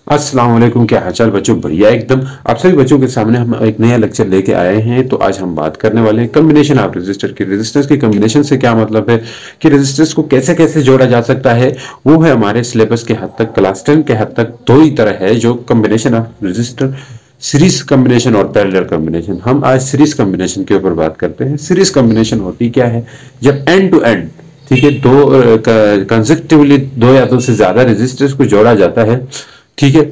अस्सलाम वालेकुम। क्या हालचाल बच्चों? बढ़िया एकदम। आप सभी बच्चों के सामने हम एक नया लेक्चर लेके आए हैं। तो आज हम बात करने वाले हैं कम्बिनेशन ऑफ रेजिस्टर की। रेजिस्टर्स की कम्बिनेशन से क्या मतलब है कि रेजिस्टर्स को कैसे कैसे जोड़ा जा सकता है, वो है हमारे सिलेबस के हद तक, क्लास 10 के हद तक दो ही तरह है, जो combination of resistor, series combination और पैरेलल कम्बिनेशन। हम आज सीरीज कम्बिनेशन के ऊपर बात करते हैं। सीरीज कम्बिनेशन होती क्या है? जब एंड टू एंड, ठीक है, दो कंसेक्टिवली दो या दो से ज्यादा रेजिस्टर्स को जोड़ा जाता है, ठीक है,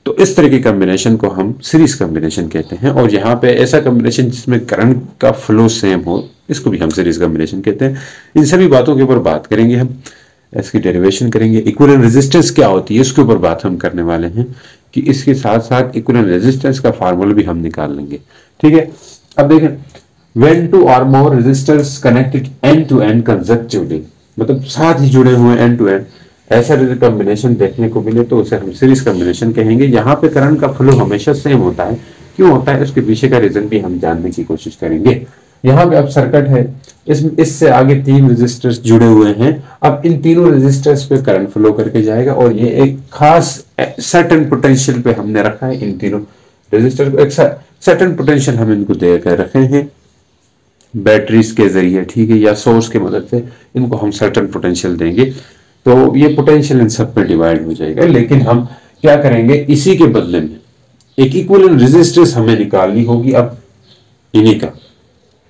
तो इस तरह के कॉम्बिनेशन को हम सीरीज कॉम्बिनेशन कहते हैं। और यहाँ पे ऐसा कॉम्बिनेशन जिसमें करंट का फ्लो सेम हो, इसको भी हम सीरीज कॉम्बिनेशन कहते हैं। इन सभी बातों के ऊपर बात करेंगे हम, इसकी डेरिवेशन करेंगे। इक्विवेलेंट रेजिस्टेंस क्या होती है इसके ऊपर बात हम करने वाले हैं, कि इसके साथ साथ इक्विवेलेंट रेजिस्टेंस का फार्मूला भी हम निकाल लेंगे, ठीक है। अब देखें, when two or more resistors connected end to end consecutively, मतलब साथ ही जुड़े हुए एंड टू एंड, ऐसा कॉम्बिनेशन देखने को मिले तो उसे हम सीरीज कॉम्बिनेशन कहेंगे। यहाँ पे करंट का फ्लो हमेशा सेम होता है। क्यों होता है, उसके पीछे का रीजन भी हम जानने की कोशिश करेंगे। यहाँ पे अब सर्किट है, इससे आगे तीन रेजिस्टर्स जुड़े हुए हैं। अब इन तीनों रेजिस्टर्स पे करंट फ्लो करके जाएगा, और ये एक खास सर्टेन पोटेंशियल पे हमने रखा है। इन तीनों रेजिस्टर को एक सर्टेन पोटेंशियल हम इनको दे कर रखे हैं बैटरीज के जरिए, ठीक है, या सोर्स की मदद से इनको हम सर्टेन पोटेंशियल देंगे, तो ये पोटेंशियल इन सब पे डिवाइड हो जाएगा। लेकिन हम क्या करेंगे, इसी के बदले में एक इक्विवेलेंट रेजिस्टेंस हमें निकालनी होगी। अब इन्हीं का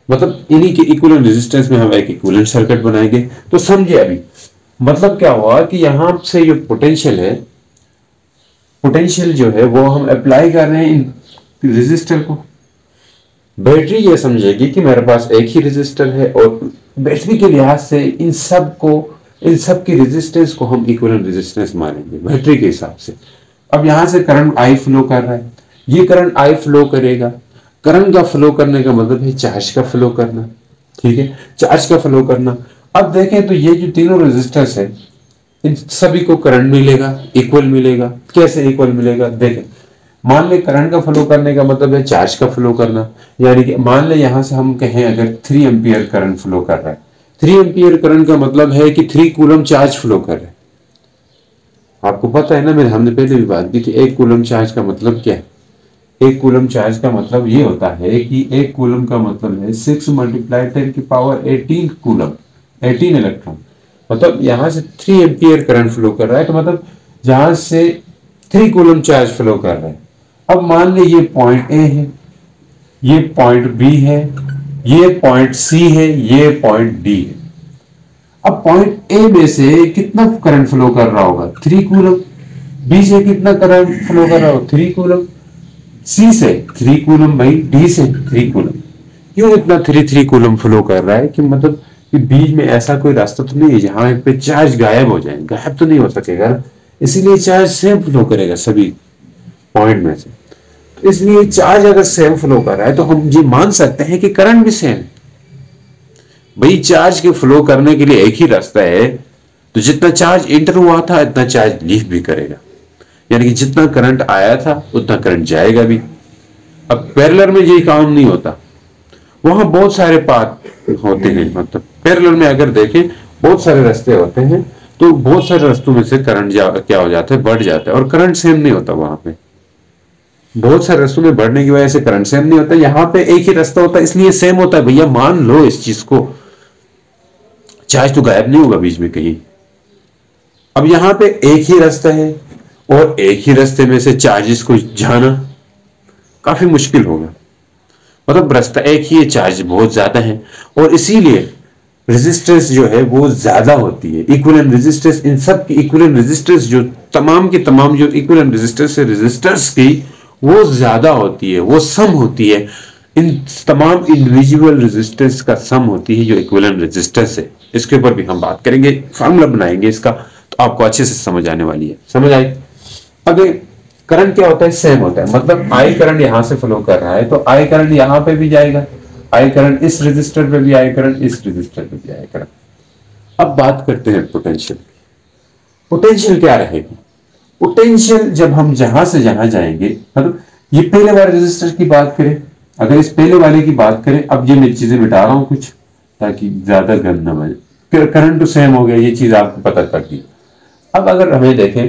मतलब, इन्हीं के इक्विवेलेंट रेजिस्टेंस में हम एक इक्विवेलेंट सर्किट बनाएंगे। तो समझिए अभी मतलब क्या हुआ कि यहां से जो पोटेंशियल है, पोटेंशियल जो है वो हम अप्लाई कर रहे हैं इन रेजिस्टर को। बैटरी ये समझेगी कि मेरे पास एक ही रेजिस्टर है, और बैटरी के लिहाज से इन सब की रेजिस्टेंस को हम इक्विवेलेंट रेजिस्टेंस मानेंगे बैटरी के हिसाब से। अब यहां से करंट आई फ्लो कर रहा है, ये करंट आई फ्लो करेगा। करंट का फ्लो करने का मतलब है चार्ज का फ्लो करना, ठीक है, चार्ज का फ्लो करना। अब देखें तो ये जो तीनों रेजिस्टर्स है, इन सभी को करंट मिलेगा, इक्वल मिलेगा। कैसे इक्वल मिलेगा, देखें, मान ले करंट का फ्लो करने का मतलब है चार्ज का फ्लो करना। यानी कि मान ले यहां से हम कहें अगर 3 एम्पियर करंट फ्लो कर रहा है, 3 एम्पियर करंट का मतलब है कि 3 कूलम चार्ज फ्लो कर रहे हैं। आपको पता है ना, मैंने हमने पहले भी बात की थी, एक कूलम चार्ज का मतलब क्या है। एक कूलम चार्ज का मतलब ये होता है कि एक कूलम का मतलब है 6 मल्टीप्लाई 10 की पावर 18 कूलम, 18 इलेक्ट्रॉन। मतलब यहां से 3 एम्पियर करंट फ्लो कर रहा है, तो मतलब जहां से 3 कूलम चार्ज फ्लो कर रहा है। अब मान ली ये पॉइंट ए है, ये पॉइंट बी है, ये पॉइंट सी है, ये पॉइंट डी है। अब पॉइंट ए में से कितना करंट फ्लो कर रहा होगा, 3 कूलम। बी से कितना करंट फ्लो कर रहा होगा, 3 कूलम। सी से 3 कूलम भाई, डी से 3 कूलम। क्यों इतना 3 कूलम फ्लो कर रहा है, कि मतलब कि बीच में ऐसा कोई रास्ता तो नहीं है जहां पे चार्ज गायब हो जाए, गायब तो नहीं हो सकेगा, इसीलिए चार्ज सेम फ्लो करेगा सभी पॉइंट में से। इसलिए चार्ज अगर सेम फ्लो कर रहा है तो हम ये मान सकते हैं कि करंट भी सेम है। भाई चार्ज के फ्लो करने के लिए एक ही रास्ता है, तो जितना चार्ज इंटर हुआ था इतना चार्ज लीव भी करेगा। यानी कि जितना करंट आया था उतना करंट जाएगा भी। अब पैरेलल में यही काम नहीं होता, वहां बहुत सारे पाथ होते हैं। मतलब पैरेलल में अगर देखें बहुत सारे रास्ते होते हैं, तो बहुत सारे रास्तों में से करंट क्या हो जाता है, बढ़ जाता है, और करंट सेम नहीं होता। वहां पे बहुत सारे रास्तों में बढ़ने की वजह से करंट सेम नहीं होता, यहाँ पे एक ही रास्ता होता है इसलिए सेम होता है। भैया मान लो इस चीज को, चार्ज तो गायब नहीं होगा बीच में कहीं। अब यहाँ पे एक ही रास्ता है, और एक ही रास्ते में से चार्जेस को जाना काफी मुश्किल होगा। मतलब रास्ता एक ही है, चार्ज बहुत ज्यादा है, और इसीलिए रेजिस्टेंस जो है वो ज्यादा होती है। इक्विवेलेंट रेजिस्टेंस, इन सब की इक्विवेलेंट रेजिस्टेंस जो तमाम की तमाम जो इक्विवेलेंट रेजिस्टेंस है रेजिस्टर्स की, वो ज्यादा होती है, वो सम होती है। इन तमाम इंडिविजुअल रेजिस्टेंस का सम होती है जो इक्विवेलेंट रेजिस्टेंस है। इसके ऊपर भी हम बात करेंगे, फार्मूला बनाएंगे इसका, तो आपको अच्छे से समझ आने वाली है। समझ आई? अगर करंट क्या होता है, सेम होता है। मतलब आई करंट यहां से फ्लो कर रहा है, तो आई करंट यहां पे भी जाएगा, आई करंट इस रेजिस्टर पे भी, आई करंट इस रेजिस्टर पे भी, आई करंट। अब बात करते हैं पोटेंशियल। पोटेंशियल क्या रहेगी? पोटेंशियल जब हम जहां से जहां जाएंगे, मतलब ये पहले वाले रेजिस्टर की बात करें, अगर इस पहले वाले की बात करें, अब ये मैं चीजें मिटा रहा हूं कुछ ताकि ज्यादा गंद न बने। फिर करंट तो सेम हो गया, ये चीज आपको पता कर दी। अब अगर हमें देखें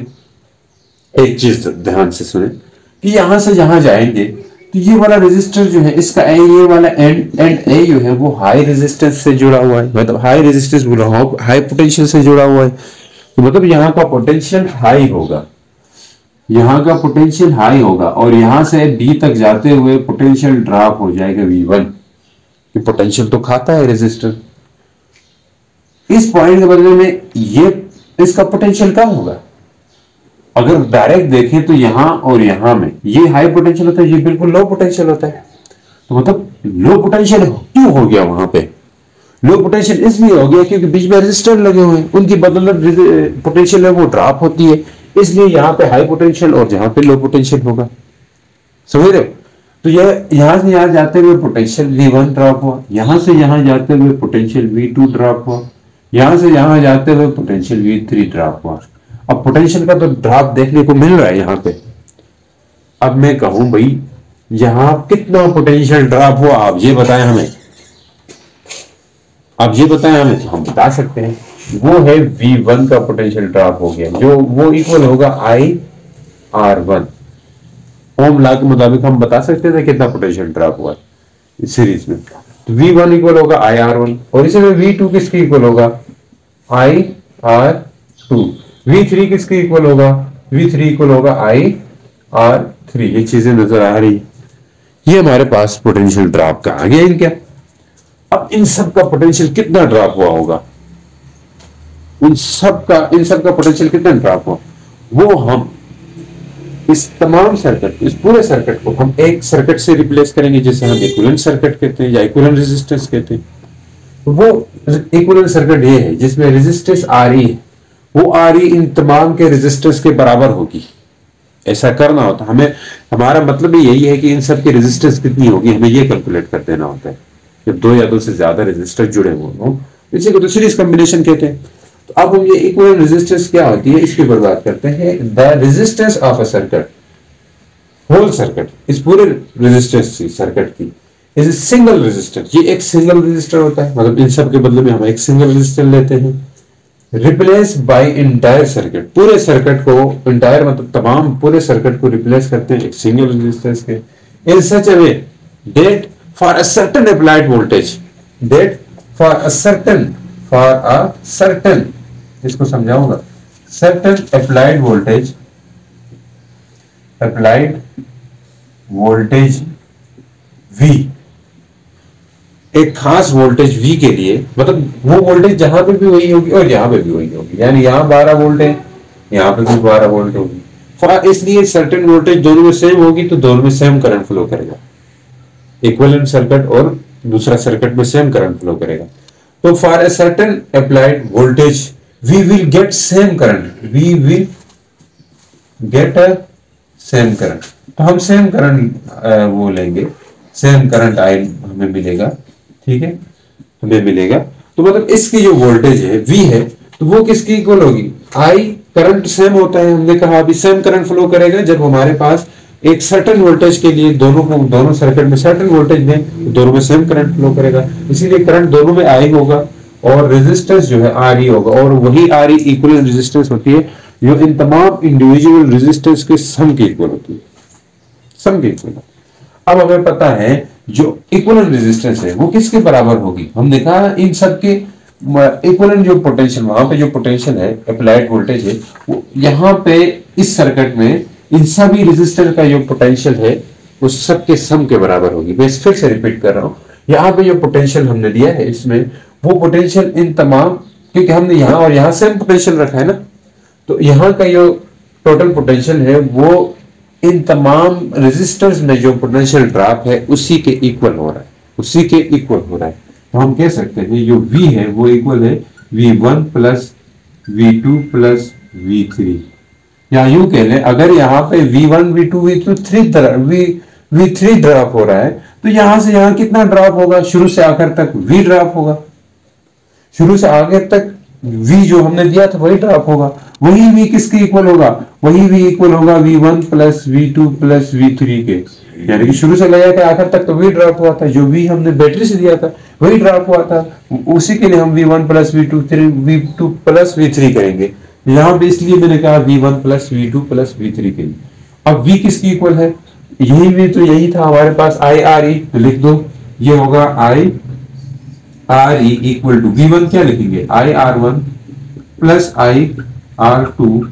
एक चीज ध्यान से सुने कि यहां से जहां जाएंगे तो ये वाला रेजिस्टर जो है इसका ये वाला एंड ए जो है वो हाई रेजिस्टेंस से जुड़ा हुआ है, मतलब हाई रेजिस्टेंस बोल रहा हूं, हाई पोटेंशियल से जुड़ा हुआ है। तो मतलब यहाँ का पोटेंशियल हाई होगा, यहाँ का पोटेंशियल हाई होगा और यहां से बी तक जाते हुए पोटेंशियल ड्रॉप हो जाएगा V1। कि पोटेंशियल तो खाता है रेजिस्टर, इस पॉइंट के बदले में ये इसका पोटेंशियल कम होगा। अगर डायरेक्ट देखें तो यहां और यहां में ये हाई पोटेंशियल होता है, ये बिल्कुल लो पोटेंशियल होता है। तो मतलब लो पोटेंशियल क्यों हो गया वहां पे? लो पोटेंशियल इसलिए हो गया क्योंकि बीच में रेजिस्टर लगे हुए हैं, उनकी बदौलत पोटेंशियल है वो ड्रॉप होती है, इसलिए यहाँ पे हाई पोटेंशियल और यहाँ पे लो पोटेंशियल होगा। समझ रहे हो? तो यह यहां से यहां जाते हुए पोटेंशियल V1 ड्रॉप हुआ, यहां से यहां जाते हुए पोटेंशियल V2 ड्रॉप हुआ, यहां से यहां जाते हुए पोटेंशियल V3 ड्रॉप हुआ। अब पोटेंशियल का तो ड्रॉप देखने को मिल रहा है यहाँ पे। अब मैं कहूं भाई यहां कितना पोटेंशियल ड्रॉप हुआ, आप ये बताएं हमें, आप ये बताएं हमें। तो हम बता सकते हैं वो है V1 का पोटेंशियल ड्रॉप हो गया, जो वो इक्वल होगा IR1। ओम लॉ के मुताबिक हम बता सकते थे कितना पोटेंशियल ड्रॉप हुआ इस सीरीज में। तो V1 इक्वल होगा IR1 और इसमें V2 किसके इक्वल होगा? IR2। V3 किसके इक्वल होगा? V3 इक्वल होगा IR3। ये चीजें नजर आ रही है, ये हमारे पास पोटेंशियल ड्रॉप का आ गया इनका। अब इन सब का पोटेंशियल कितना ड्रॉप हुआ होगा? इन सब का पोटेंशियल कितना ड्रॉप हुआ वो हम इस तमाम सर्किट, इस पूरे सर्किट को हम एक सर्किट से रिप्लेस करेंगे जिसे हम इक्विवेलेंट सर्किट कहते हैं या इक्विवेलेंट रेजिस्टेंस कहते हैं। तो वो इक्विवेलेंट सर्किट ये है जिसमें रेजिस्टेंस RE है, वो RE इन तमाम के रेजिस्टेंस के बराबर होगी। ऐसा करना होता हमें, हमारा मतलब यही है कि इन सब की रेजिस्टेंस कितनी होगी हमें ये कैलकुलेट कर देना होता है जब दो या दो से ज्यादा रेजिस्टर जुड़े हुए, इसी को तो सीरीज कॉम्बिनेशन कहते हैं। तो अब हम ये इक्विवेलेंट रेजिस्टेंस क्या होती है इसकी बात करते हैं। The resistance of a circuit, whole circuit, इस पूरे रेजिस्टेंस सर्किट की इज सिंगल रेजिस्टर। ये एक सिंगल रेजिस्टर होता है, मतलब इन सब के बदले में हम एक सिंगल रेजिस्टर लेते हैं। रिप्लेस बाय इंटायर सर्किट, पूरे सर्किट को, इंटायर मतलब तमाम पूरे सर्किट को रिप्लेस करते हैं एक सिंगल रेजिस्टेंस के। In such a way that for a certain applied voltage, that for a certain, इसको समझाऊंगा, सर्टेन अप्लाइड वोल्टेज V, एक खास वोल्टेज V के लिए, मतलब वो वोल्टेज जहां पे भी वही होगी और यहां पे भी वही होगी, यानी यहां 12 वोल्ट है, यहां पे भी 12 वोल्ट होगी। इसलिए सर्टेन वोल्टेज दोनों में सेम होगी तो दोनों में सेम करंट फ्लो करेगा, इक्विवेलेंट सर्किट और दूसरा सर्किट में सेम करंट फ्लो करेगा। तो for a certain applied voltage we will get same current, we will get a same current. तो हम सेम करंट वो लेंगे, सेम करंट आई हमें मिलेगा, ठीक है, हमें मिलेगा। तो मतलब इसकी जो वोल्टेज है V है तो वो किसकी इक्वल होगी? I, करंट सेम होता है, हमने कहा अभी सेम करंट फ्लो करेगा जब हमारे पास एक सर्टेन वोल्टेज के लिए दोनों सर्किट में सर्टेन वोल्टेज में दोनों में सेम करंट फ्लो करेगा, इसीलिए करंट दोनों में I होगा और रेजिस्टेंस जो है RE होगा, और वही RE इक्विवेलेंट रेजिस्टेंस होती है जो इन तमाम इंडिविजुअल रेजिस्टेंस के सम की इक्वल होती है, सम की इक्वल। अब हमें पता है जो इक्विवेलेंट रेजिस्टेंस है वो किसके बराबर होगी? हमने कहा इन सब के इक्विवेलेंट जो पोटेंशियल, वहां पे जो पोटेंशियल है अप्लाइड वोल्टेज है वो यहाँ पे इस सर्किट में इन सभी रेजिस्टर का जो पोटेंशियल है उस सब के सम के बराबर होगी। मैं फिर से रिपीट कर रहा हूँ, यहाँ पे जो पोटेंशियल हमने दिया है इसमें वो पोटेंशियल इन तमाम, क्योंकि हमने यहाँ और यहाँ सेम पोटेंशियल रखा है ना, तो यहाँ का जो टोटल पोटेंशियल है वो इन तमाम रेजिस्टर्स में जो पोटेंशियल ड्रॉप है उसी के इक्वल हो रहा है, उसी के इक्वल हो रहा है। तो हम कह सकते हैं जो V है वो इक्वल है V1 plus V2 plus V3, या यूं कह लें अगर यहाँ पे V1 V2 V3 ड्रॉप हो रहा है तो यहां से यहां कितना ड्रॉप होगा? शुरू से आखिर तक V ड्रॉप होगा, शुरू से आगे तक V जो हमने दिया था वही ड्रॉप होगा। वही V किसके इक्वल होगा? वही V इक्वल होगा V1 plus V2 plus V3 के, यानी कि शुरू से ले जाकर आखिर तक तो V ड्रॉप हुआ था, जो V हमने बैटरी से दिया था वही ड्रॉप हुआ था, उसी के लिए हम V1 plus V2 plus V3 करेंगे। यहाँ पे इसलिए मैंने कहा V1 plus V2 plus V3 के लिए। अब V किसकी इक्वल है, यही भी तो यही था हमारे पास IRE, तो लिख दो ये होगा IRE इक्वल टू V1 क्या लिखेंगे IR1 plus IR2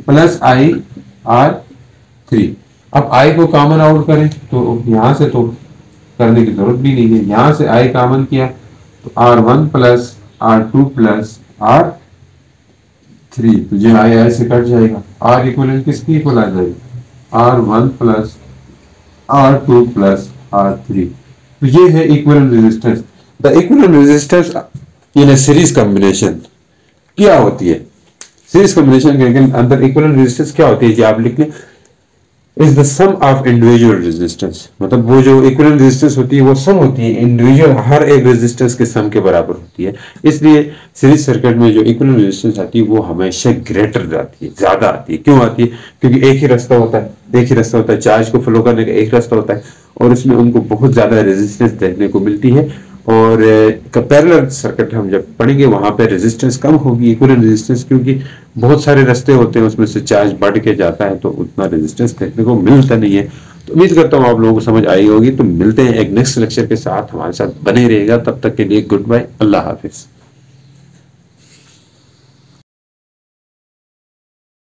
plus IR3। अब I को कॉमन आउट करें तो यहां से तो करने की जरूरत भी नहीं है, यहां से I कॉमन किया तो R1 plus R2 plus R3, तो ये I से कट जाएगा, R इक्वलेंट किसकी इक्वल आ जाएगी R1 plus R2 plus R3। तो ये है equivalent resistance. The equivalent resistance in A series combination क्या होती है, सीरीज कॉम्बिनेशन के अंदर इक्विवेलेंट रेजिस्टेंस क्या होती है जी आप लिख लें, is the sum of individual resistance. मतलब वो जो इक्विवेलेंट रेजिस्टेंस होती है वो सम होती है इंडिविजुअल हर एक रेजिस्टेंस के सम के बराबर होती है। इसलिए सीरीज सर्किट में जो इक्विवेलेंट रेजिस्टेंस आती है वो हमेशा ग्रेटर आती है, ज्यादा आती है। क्यों आती है, क्योंकि एक ही रास्ता होता है, एक ही रास्ता होता है, चार्ज को फ्लो करने का एक रास्ता होता है और उसमें उनको बहुत ज्यादा रेजिस्टेंस देखने को मिलती है। और पैरेलल सर्किट हम जब पढ़ेंगे वहां पे रेजिस्टेंस कम होगी, इक्विवेलेंट रेजिस्टेंस, क्योंकि बहुत सारे रास्ते होते हैं उसमें से चार्ज बढ़ के जाता है तो उतना रेजिस्टेंस देखने को मिलता नहीं है। तो उम्मीद करता हूँ आप लोगों को समझ आई होगी। तो मिलते हैं एक नेक्स्ट लेक्चर के साथ, हमारे साथ बने रहेगा, तब तक के लिए गुड बाय, अल्लाह हाफिज।